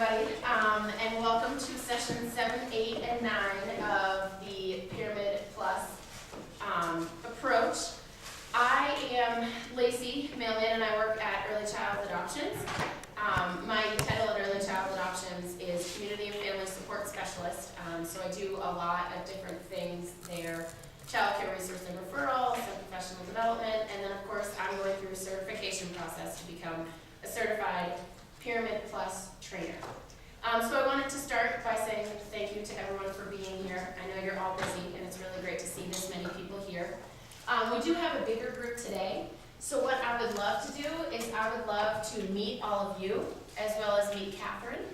everybody, and welcome to session 7, 8, and 9 of the Pyramid Plus approach. I am Lacey Mailman, and I work at Early Child Adoptions. My title at Early Child Adoptions is Community and Family Support Specialist, so I do a lot of different things there. Child care resource and referral, some professional development, and then of course I'm going through a certification process to become a certified Pyramid Plus trainer. So I wanted to start by saying thank you to everyone for being here. I know you're all busy and it's really great to see this many people here. We do have a bigger group today, so what I would love to do is I would love to meet all of you as well as meet Catherine.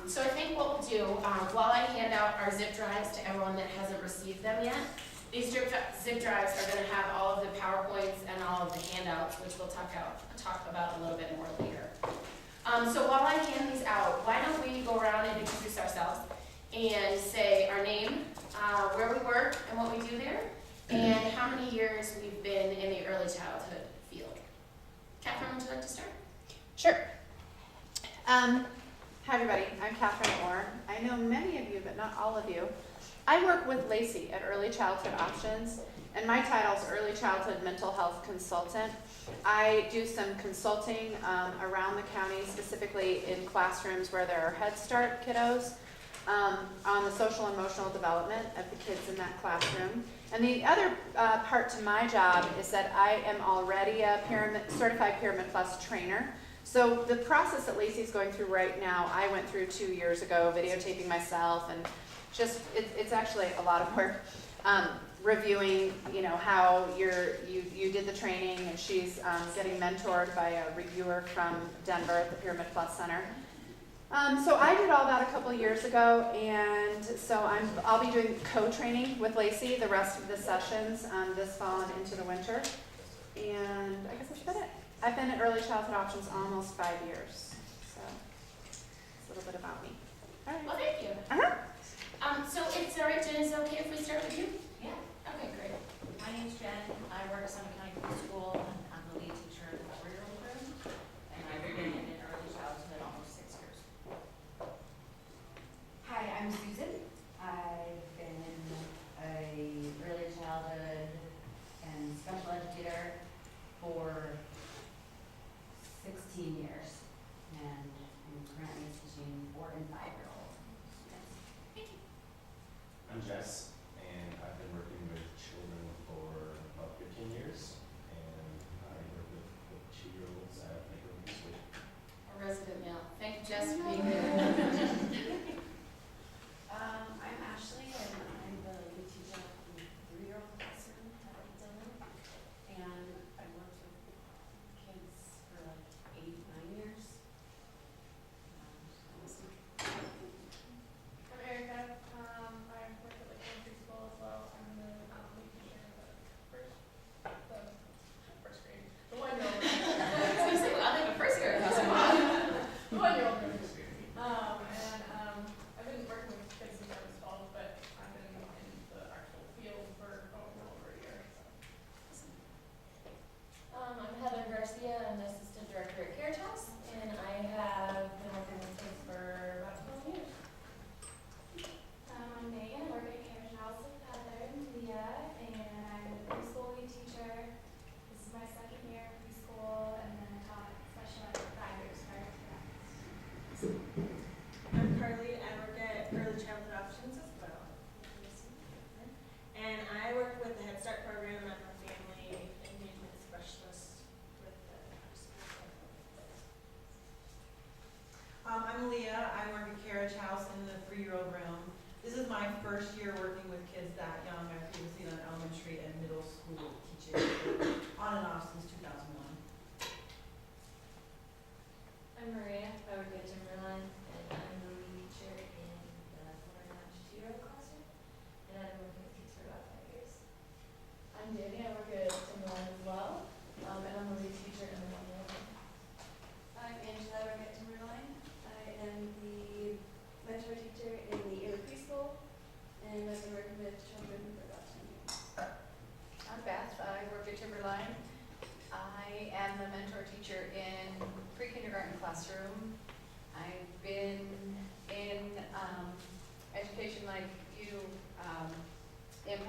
So I think what we'll do, while I hand out our zip drives to everyone that hasn't received them yet, these zip drives are going to have all of the PowerPoints and all of the handouts, which we'll talk about a little bit more later. So while I hand these out, why don't we go around and introduce ourselves and say our name, where we work and what we do there, and how many years we've been in the early childhood field. Catherine, would you like to start? Sure. Hi everybody, I'm Catherine Orr. I know many of you, but not all of you. I work with Lacey at Early Childhood Options, and my title is Early Childhood Mental Health Consultant. I do some consulting around the county, specifically in classrooms where there are Head Start kiddos, on the social and emotional development of the kids in that classroom. And the other part to my job is that I am already a certified Pyramid Plus trainer. So the process that Lacey's going through right now, I went through 2 years ago, videotaping myself, and just it's actually a lot of work. Reviewing, how you did the training, and she's getting mentored by a reviewer from Denver at the Pyramid Plus Center. So I did all that a couple years ago, and so I'll be doing co-training with Lacey the rest of the sessions this fall and into the winter. And I guess that's about it. I've been at Early Childhood Options almost 5 years, so it's a little bit about me. All right. Well, thank you. So it's all right, Jen, is it okay if we start with you? Yeah. Okay, great. My name's Jen. I work at Summit County Preschool, and I'm the lead teacher in the 4-year-old room. And I've been in early childhood almost 6 years. Hi, I'm Susan. I've been a early childhood and special educator for 16 years, and I'm currently teaching 4- and 5-year-old students. I'm Jess, and I've been working with children for about 15 years, and I work with 2-year-olds at Lakewood Preschool. A resident male. Thank you, Jess, for being here. I'm Ashley, and I'm the lead teacher in the 3-year-old classroom at Dillon. And I've worked with kids for like 8-9 years. I'm Erica. I work at Lakewood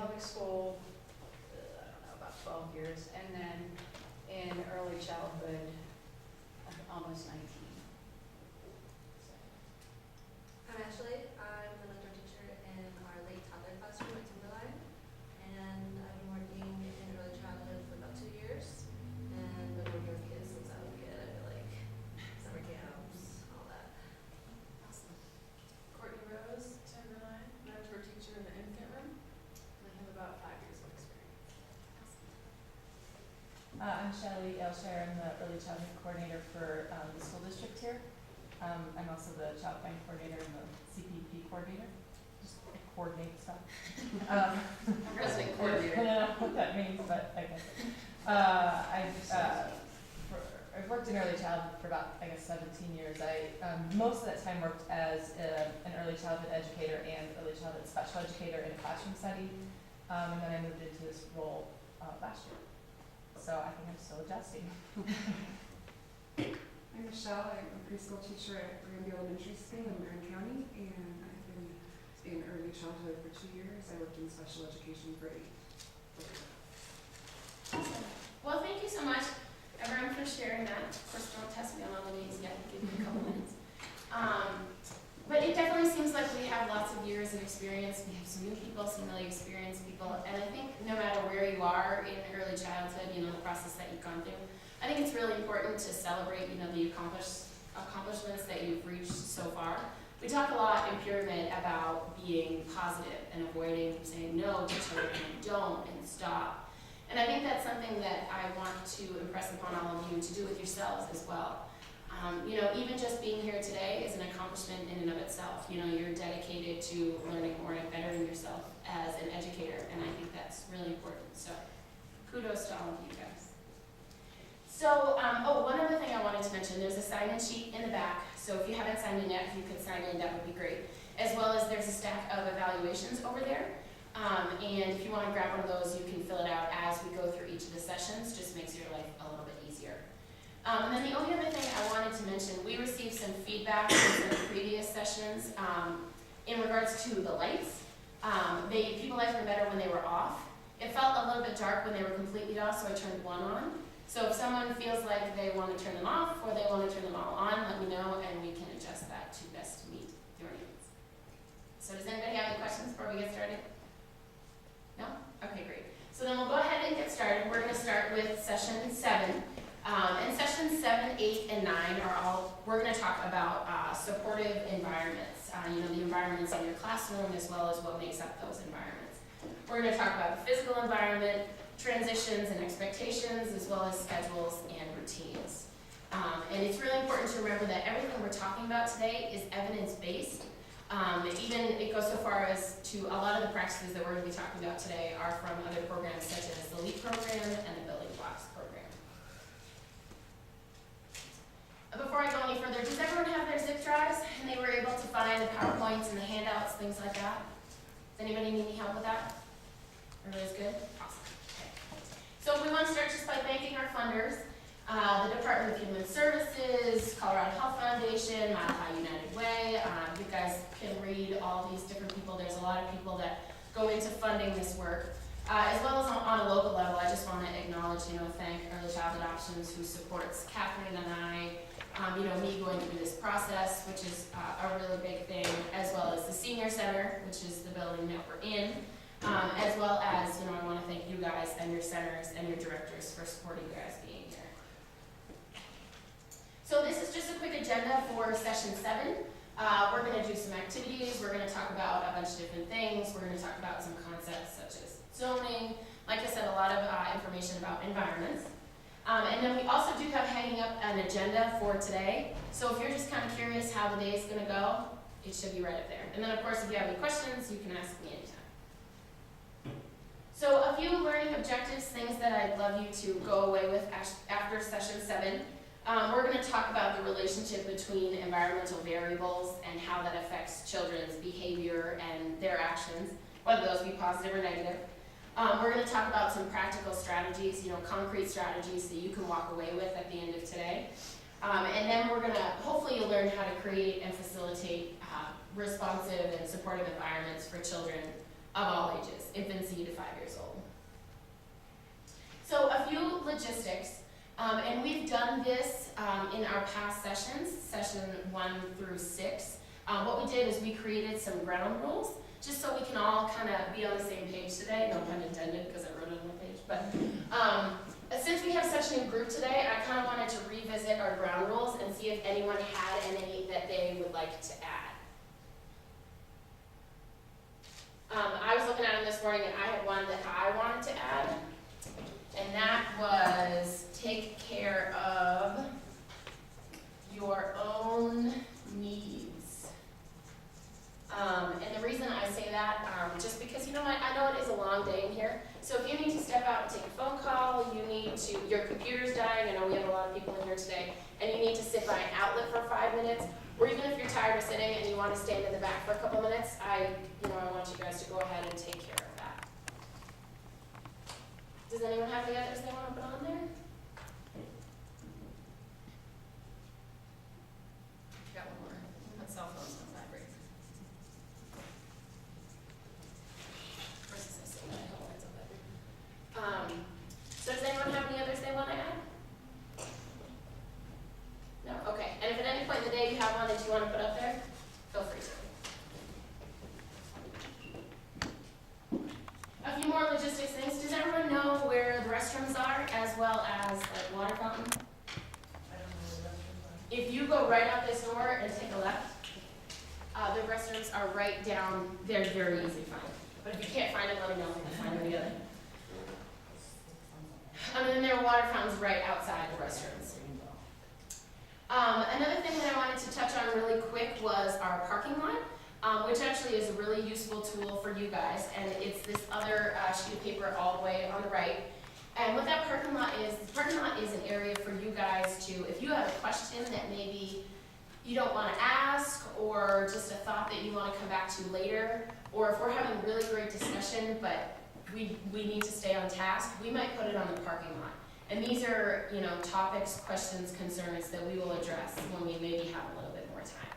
public school, I don't know, about 12 years, and then in early childhood, almost 19. So, I'm Ashley. I'm the mentor teacher in our late toddler classroom at Timberline. And I've been working in early childhood for about 2 years. And been working with kids since I was a kid. I feel like summer camps, all that. Awesome. Courtney Rose, Timberline, mentor teacher in the infant room. And I have about 5 years of experience. I'm Shelley Ailshire. I'm the early childhood coordinator for the school district here. I'm also the child find coordinator and the CPP coordinator. Just coordinate stuff. Resident I coordinator. don't know what that means, but I guess. I've worked in early childhood for about, 17 years. I most of that time worked as an early childhood educator and early childhood special educator in a classroom setting. And then I moved into this role last year. So I think I'm still adjusting. I'm Michelle. I'm a preschool teacher at Granby Elementary School in Marin County, and I've been in early childhood for 2 years. I worked in special education for 8. Awesome. Well, thank you so much, everyone, for sharing that. Of course, don't test me on all the names yet. Give me a couple minutes. But it definitely seems like we have lots of years of experience. We have some new people, some really experienced people, and I think no matter where you are in early childhood, the process that you've gone through, I think it's really important to celebrate, the accomplishments that you've reached so far. We talk a lot in Pyramid about being positive and avoiding saying no to children and don't and stop. And I think that's something that I want to impress upon all of you to do with yourselves as well. Even just being here today is an accomplishment in and of itself. You're dedicated to learning more and bettering yourself as an educator, and I think that's really important. So kudos to all of you guys. So, one other thing I wanted to mention, there's a sign-in sheet in the back, so if you haven't signed in yet, if you could sign in, that would be great. As well as there's a stack of evaluations over there, and if you want to grab one of those, you can fill it out as we go through each of the sessions, just makes your life a little bit easier. And then the only other thing I wanted to mention, we received some feedback from some previous sessions in regards to the lights. People liked them better when they were off. It felt a little bit dark when they were completely off, so I turned one on. So if someone feels like they want to turn them off or they want to turn them all on, let me know and we can adjust that to best meet your needs. So does anybody have any questions before we get started? No? Okay, great. So then we'll go ahead and get started. We're going to start with session 7. And sessions 7, 8, and 9 we're going to talk about supportive environments. The environments in your classroom as well as what makes up those environments. We're going to talk about the physical environment, transitions and expectations, as well as schedules and routines. And it's really important to remember that everything we're talking about today is evidence-based. Even it goes so far as to a lot of the practices that we're going to be talking about today are from other programs such as the LEAP program and the Building Blocks program. Before I go any further, does everyone have their zip drives and they were able to find the PowerPoints and the handouts, things like that? Does anybody need any help with that? Everybody's good? Awesome. Okay. So we want to start just by thanking our funders, the Department of Human Services, Colorado Health Foundation, Mile High United Way. You guys can read all these different people. There's a lot of people that go into funding this work. As well as on a local level, I just want to acknowledge, thank Early Childhood Options, who supports Catherine and I, me going through this process, which is a really big thing, as well as the Senior Center, which is the building that we're in, as well as, I want to thank you guys and your centers and your directors for supporting you guys being here. So this is just a quick agenda for session 7. We're going to do some activities. We're going to talk about a bunch of different things. We're going to talk about some concepts such as zoning. Like I said, a lot of information about environments. And then we also do have hanging up an agenda for today. So if you're just kind of curious how the day is going to go, it should be right up there. And then of course, if you have any questions, you can ask me anytime. So a few learning objectives, things that I'd love you to go away with after session 7. We're going to talk about the relationship between environmental variables and how that affects children's behavior and their actions, whether those be positive or negative. We're going to talk about some practical strategies, concrete strategies that you can walk away with at the end of today. And then we're going to, hopefully you'll learn how to create and facilitate responsive and supportive environments for children of all ages, infancy to 5 years old. So a few logistics, and we've done this in our past sessions, session 1 through 6. What we did is we created some ground rules, just so we can all kind of be on the same page today, no pun intended, because I wrote it on the page, but since we have such a group today, I kind of wanted to revisit our ground rules and see if anyone had any that they would like to add. I was looking at them this morning and I had one that I wanted to add, and that was take care of your own needs. And the reason I say that, just because, you know what, I know it is a long day in here, so if you need to step out and take a phone call, you need to, your computer's dying, I know we have a lot of people in here today, and you need to sit by an outlet for 5 minutes, or even if you're tired of sitting and you want to stand in the back for a couple minutes, I want you guys to go ahead and take care of that. Does anyone have any others they want to put on there? Got one more. My cell phone's on vibrate. Versus I say that I hope it's on vibrate. So does anyone have any others they want to add? No? Okay. And if at any point in the day you have one that you want to put up there, feel free to. A few more logistics things. Does everyone know where the restrooms are, as well as like water fountain? I don't know the rest If you go right out this door and take a left, the restrooms are right down there. Very easy to find. But if you can't find them, let me know. We can find them together. And then there are water fountains right outside the restrooms. Another thing that I wanted to touch on really quick was our parking lot, which actually is a really useful tool for you guys, and it's this other sheet of paper all the way on the right. And what that parking lot is an area for you guys to, if you have a question that maybe you don't want to ask, or just a thought that you want to come back to later, or if we're having a really great discussion, but we need to stay on task, we might put it on the parking lot. And these are, topics, questions, concerns that we will address when we maybe have a little bit more time.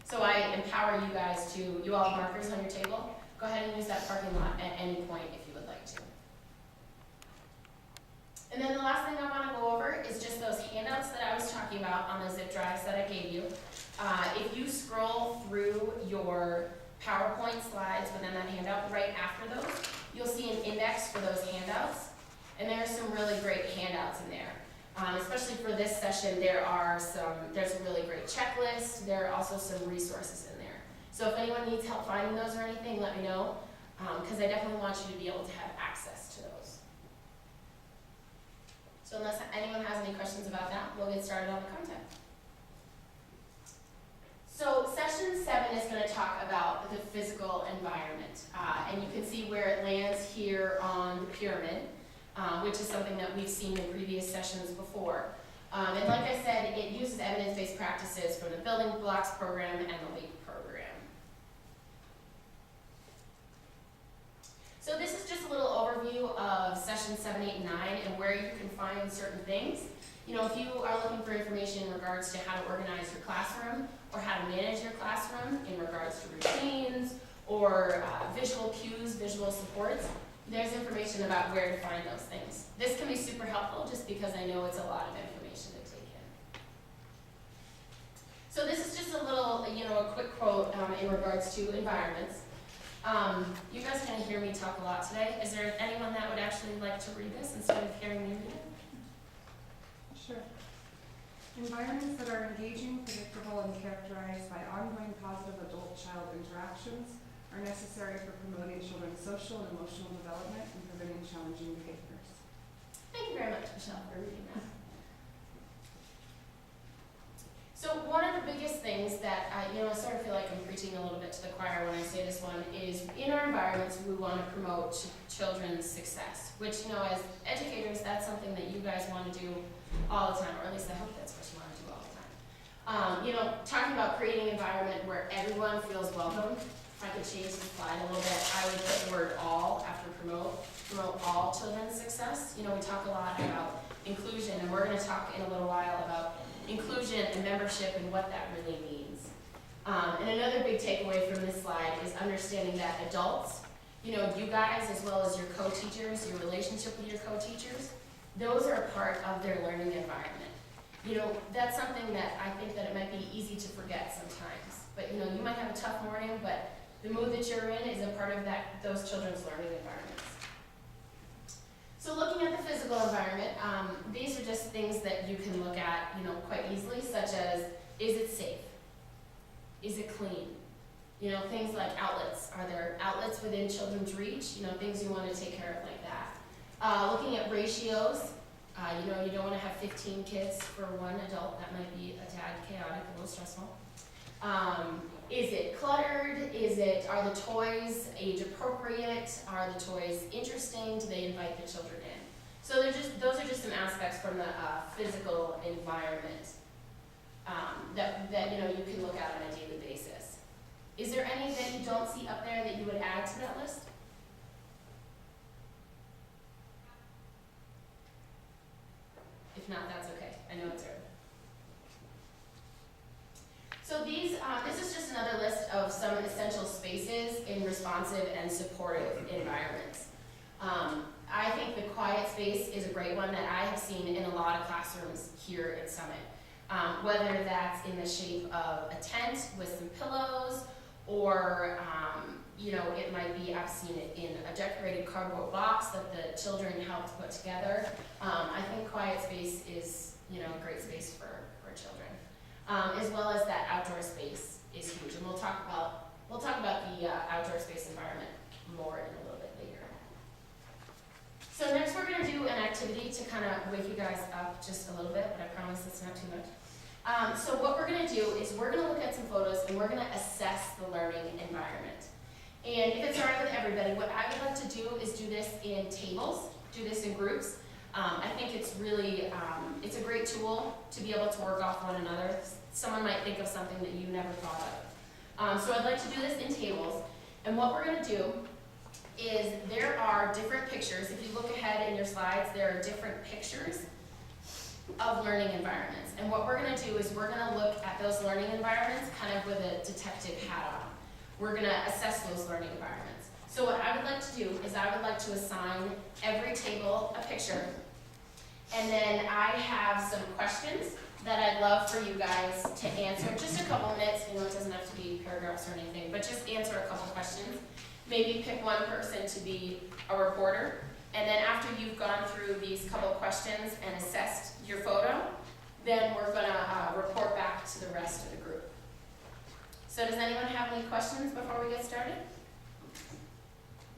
So I empower you guys to, you all have markers on your table, go ahead and use that parking lot at any point if you would like to. And then the last thing I want to go over is just those handouts that I was talking about on the zip drives that I gave you. If you scroll through your PowerPoint slides within that handout, right after those, you'll see an index for those handouts. And there are some really great handouts in there. Especially for this session, there's a really great checklist. There are also some resources in there. So if anyone needs help finding those or anything, let me know, because I definitely want you to be able to have access to those. So unless anyone has any questions about that, we'll get started on the content. So session 7 is going to talk about the physical environment. And you can see where it lands here on the pyramid. Which is something that we've seen in previous sessions before. And like I said, it uses evidence-based practices from the Building Blocks program and the LEAP program. So this is just a little overview of session 7, 8, and 9 and where you can find certain things. If you are looking for information in regards to how to organize your classroom or how to manage your classroom in regards to routines or visual cues, visual supports, there's information about where to find those things. This can be super helpful just because I know it's a lot of information to take in. So this is just a little, a quick quote in regards to environments. You guys kind of hear me talk a lot today. Is there anyone that would actually like to read this instead of hearing me read it? Sure. Environments that are engaging, predictable, and characterized by ongoing positive adult-child interactions are necessary for promoting children's social and emotional development and preventing challenging behaviors. Thank you very much, Michelle, for reading that. So one of the biggest things that I sort of feel like I'm preaching a little bit to the choir when I say this one is in our environments we want to promote children's success, which as educators that's something that you guys want to do all the time, or at least I hope that's what you want to do all the time. Talking about creating an environment where everyone feels welcome. If I could change the slide a little bit, I would put the word all after promote all children's success. We talk a lot about inclusion, and we're going to talk in a little while about inclusion and membership and what that really means. And another big takeaway from this slide is understanding that adults You know, you guys, as well as your co-teachers, your relationship with your co-teachers, those are a part of their learning environment. You know, that's something that I think that it might be easy to forget sometimes. But, you know, you might have a tough morning, but the mood that you're in is a part of those children's learning environments. So looking at the physical environment, these are just things that you can look at, you know, quite easily, such as, is it safe? Is it clean? You know, things like outlets. Are there outlets within children's reach? You know, things you want to take care of like that. Looking at ratios, you know, you don't want to have 15 kids for one adult. That might be a tad chaotic, a little stressful. Is it cluttered? Are the toys age appropriate? Are the toys interesting? Do they invite the children in? So those are just some aspects from the physical environment that you know you can look at on a daily basis. Is there any that you don't see up there that you would add to that list? If not, that's okay. I know it's early. So this is just another list of some essential spaces in responsive and supportive environments. I think the quiet space is a great one that I have seen in a lot of classrooms here at Summit. Whether that's in the shape of a tent with some pillows, or you know, it might be, I've seen it in a decorated cardboard box that the children helped put together. I think quiet space is, you know, a great space for children. As well as that outdoor space is huge, and we'll talk about the outdoor space environment more in a little bit later. So next we're going to do an activity to kind of wake you guys up just a little bit, but I promise it's not too much. So what we're going to do is we're going to look at some photos and we're going to assess the learning environment. And if it's all right with everybody, what I would like to do is do this in tables, do this in groups. I think it's really, it's a great tool to be able to work off one another. Someone might think of something that you never thought of. So I'd like to do this in tables. And what we're going to do is there are different pictures. If you look ahead in your slides, there are different pictures of learning environments. And what we're going to do is we're going to look at those learning environments kind of with a detective hat on. We're going to assess those learning environments. So what I would like to do is I would like to assign every table a picture. And then I have some questions that I'd love for you guys to answer. Just a couple minutes, you know, it doesn't have to be paragraphs or anything, but just answer a couple questions. Maybe pick one person to be a reporter. And then after you've gone through these couple questions and assessed your photo, then we're going to report back to the rest of the group. So does anyone have any questions before we get started?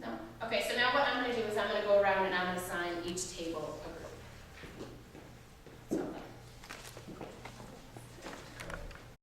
No? Okay, so now